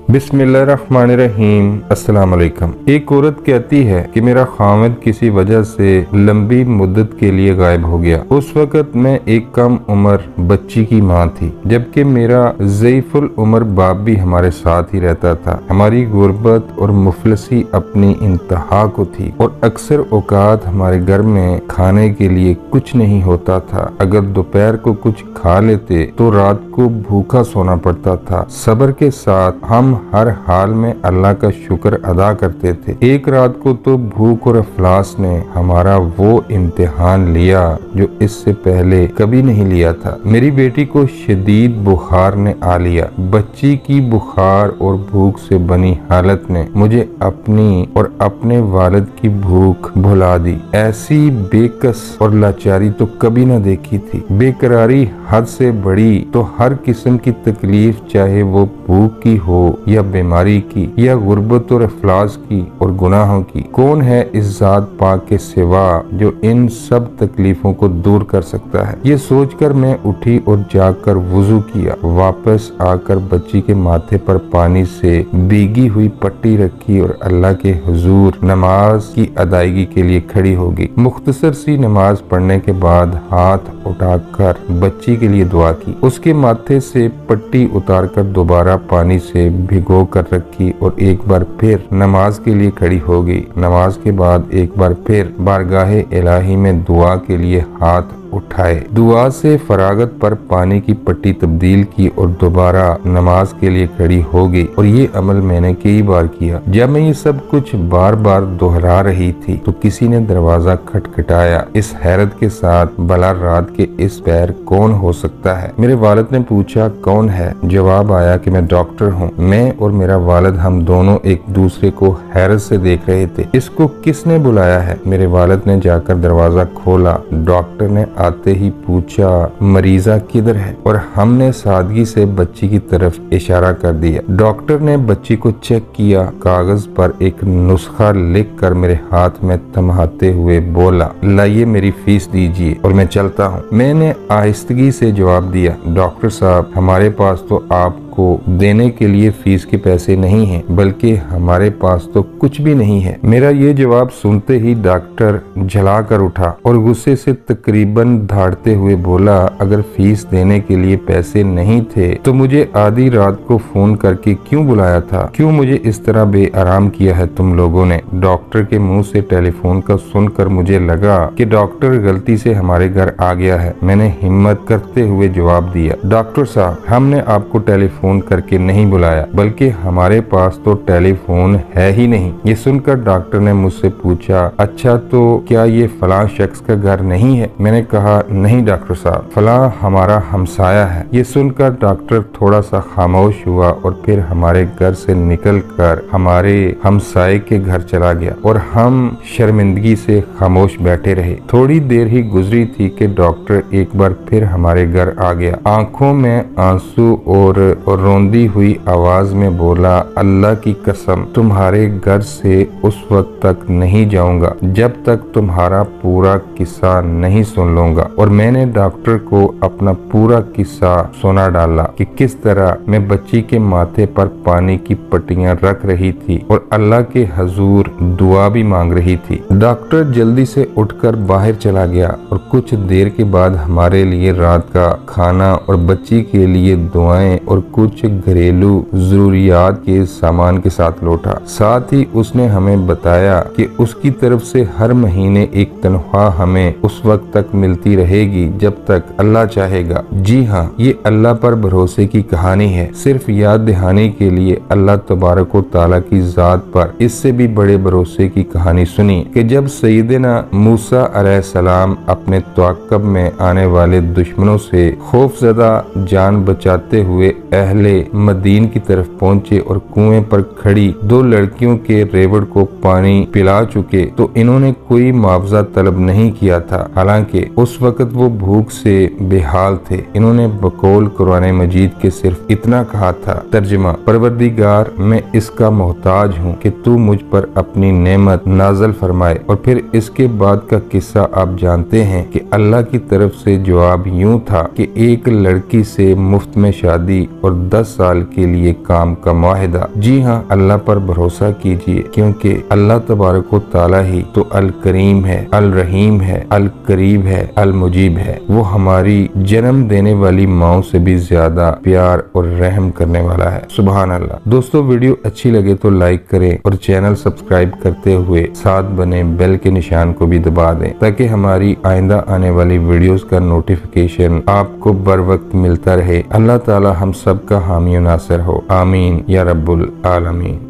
बिस्मिल्लाहिर्रहमानिर्रहीम। अस्सलाम वालेकुम। एक औरत कहती है कि मेरा खामिद किसी वजह से लंबी मुद्दत के लिए गायब हो गया। उस वक्त मैं एक कम उम्र बच्ची की माँ थी, जबकि मेरा ज़ईफुल उम्र बाप भी हमारे साथ ही रहता था। हमारी गुर्बत और मुफलसी अपनी इंतहा को थी और अक्सर औकात हमारे घर में खाने के लिए कुछ नहीं होता था। अगर दोपहर को कुछ खा लेते तो रात को भूखा सोना पड़ता था। सब्र के साथ हम हर हाल में अल्लाह का शुक्र अदा करते थे। एक रात को तो भूख और अफलास ने हमारा वो इम्तिहान लिया जो इससे पहले कभी नहीं लिया था। मेरी बेटी को शदीद बुखार ने आ लिया। बच्ची की बुखार और भूख से बनी हालत ने मुझे अपनी और अपने वालिद की भूख भुला दी। ऐसी बेकस और लाचारी तो कभी न देखी थी। बेकरारी हद से बड़ी तो हर किस्म की तकलीफ, चाहे वो भूख की हो या बीमारी की या गुर्बत और अफलास की और गुनाहों की। कौन है इस जात पाक के सिवा जो इन सब तकलीफों को दूर कर सकता है। ये सोचकर मैं उठी और जाकर वुजू किया। वापस आकर बच्ची के माथे पर पानी से भीगी हुई पट्टी रखी और अल्लाह के हुजूर नमाज की अदायगी के लिए खड़ी होगी। मुख्तसर सी नमाज पढ़ने के बाद हाथ उठाकर बच्ची के लिए दुआ की। उसके माथे से पट्टी उतारकर दोबारा पानी से भिगो कर रखी और एक बार फिर नमाज के लिए खड़ी हो गई। नमाज के बाद एक बार फिर बारगाहे इलाही में दुआ के लिए हाथ उठाए। दुआ से फरागत पर पानी की पट्टी तब्दील की और दोबारा नमाज के लिए खड़ी हो गई। और ये अमल मैंने कई बार किया। जब मैं ये सब कुछ बार बार दोहरा रही थी तो किसी ने दरवाजा खटखटाया। इस हैरत के साथ, भला रात के इस पैर कौन हो सकता है? मेरे वालिद ने पूछा, कौन है? जवाब आया कि मैं डॉक्टर हूँ। मैं और मेरा वालिद हम दोनों एक दूसरे को हैरत से देख रहे थे। इसको किसने बुलाया है? मेरे वालिद ने जाकर दरवाजा खोला। डॉक्टर ने आते ही पूछा, मरीजा किधर है? और हमने सादगी से बच्ची की तरफ इशारा कर दिया। डॉक्टर ने बच्ची को चेक किया। कागज पर एक नुस्खा लिख कर मेरे हाथ में थमाते हुए बोला, लाइए मेरी फीस दीजिए और मैं चलता हूँ। मैंने आहिस्तगी से जवाब दिया, डॉक्टर साहब, हमारे पास तो आपको देने के लिए फीस के पैसे नहीं हैं, बल्कि हमारे पास तो कुछ भी नहीं है। मेरा ये जवाब सुनते ही डॉक्टर झला कर उठा और गुस्से से तकरीबन धाड़ते हुए बोला, अगर फीस देने के लिए पैसे नहीं थे तो मुझे आधी रात को फोन करके क्यों बुलाया था? क्यों मुझे इस तरह बेआराम किया है तुम लोगों ने? डॉक्टर के मुंह से टेलीफोन का सुनकर मुझे लगा कि डॉक्टर गलती से हमारे घर आ गया है। मैंने हिम्मत करते हुए जवाब दिया, डॉक्टर साहब, हमने आपको टेलीफोन करके नहीं बुलाया, बल्कि हमारे पास तो टेलीफोन है ही नहीं। ये सुनकर डॉक्टर ने मुझसे पूछा, अच्छा तो क्या ये फलां शख्स का घर नहीं है? मैंने कहा, नहीं डॉक्टर साहब, फलां हमारा हमसाया है। ये सुनकर डॉक्टर थोड़ा सा खामोश हुआ और फिर हमारे घर से निकलकर हमारे हमसाये के घर चला गया और हम शर्मिंदगी से खामोश बैठे रहे। थोड़ी देर ही गुजरी थी कि डॉक्टर एक बार फिर हमारे घर आ गया। आंखों में आंसू और रोंदी हुई आवाज में बोला, अल्लाह की कसम, तुम्हारे घर से उस वक्त तक नहीं जाऊंगा जब तक तुम्हारा पूरा किस्सा नहीं सुन लूंगा। और मैंने डॉक्टर को अपना पूरा किस्सा सुना डाला कि किस तरह मैं बच्ची के माथे पर पानी की पट्टियां रख रही थी और अल्लाह के हुजूर दुआ भी मांग रही थी। डॉक्टर जल्दी से उठकर बाहर चला गया और कुछ देर के बाद हमारे लिए रात का खाना और बच्ची के लिए दुआएं और कुछ घरेलू जरूरियात के सामान के साथ लौटा। साथ ही उसने हमें बताया कि उसकी तरफ से हर महीने एक तनख्वाह हमें उस वक्त तक मिलती रहेगी जब तक अल्लाह चाहेगा। जी हाँ, ये अल्लाह पर भरोसे की कहानी है। सिर्फ याद दहानी के लिए अल्लाह तबारक व तआला की जात पर इससे भी बड़े भरोसे की कहानी सुनी कि जब सैयदना मूसा अलैहिस्सलाम अपने तवाक्कुब में आने वाले दुश्मनों से खौफजदा जान बचाते हुए अहले मदीन की तरफ पहुंचे और कुएं पर खड़ी दो लड़कियों के रेवड़ को पानी पिला चुके तो इन्होंने कोई मुआवजा तलब नहीं किया था। हालांकि उस वक्त वो भूख से बेहाल थे। इन्होंने बकौल कुरान मजीद के सिर्फ इतना कहा था, तर्जुमा, परवरदिगार, मैं इसका मोहताज हूँ कि तू मुझ पर अपनी नेमत नाजल फरमाए। और फिर इसके बाद का किस्सा आप जानते हैं कि अल्लाह की तरफ से जवाब यूं था कि एक लड़की से मुफ्त में शादी और 10 साल के लिए काम का मुआहिदा। जी हाँ, अल्लाह पर भरोसा कीजिए, क्योंकि अल्लाह तबारक व तआला ही तो अल करीम है, अल रहीम है, अल करीब है, अल मुजीब है। वो हमारी जन्म देने वाली माओ से भी ज्यादा प्यार और रहम करने वाला है। सुभान अल्लाह। दोस्तों, वीडियो अच्छी लगे तो लाइक करें और चैनल सब्सक्राइब करते हुए साथ बने बेल के निशान को भी दबा दें, ताकि हमारी आइंदा आने वाली वीडियोस का नोटिफिकेशन आपको बर वक्त मिलता रहे। अल्लाह ताला हम सब का हामी नासिर हो। आमीन या रब्बुल आलमीन।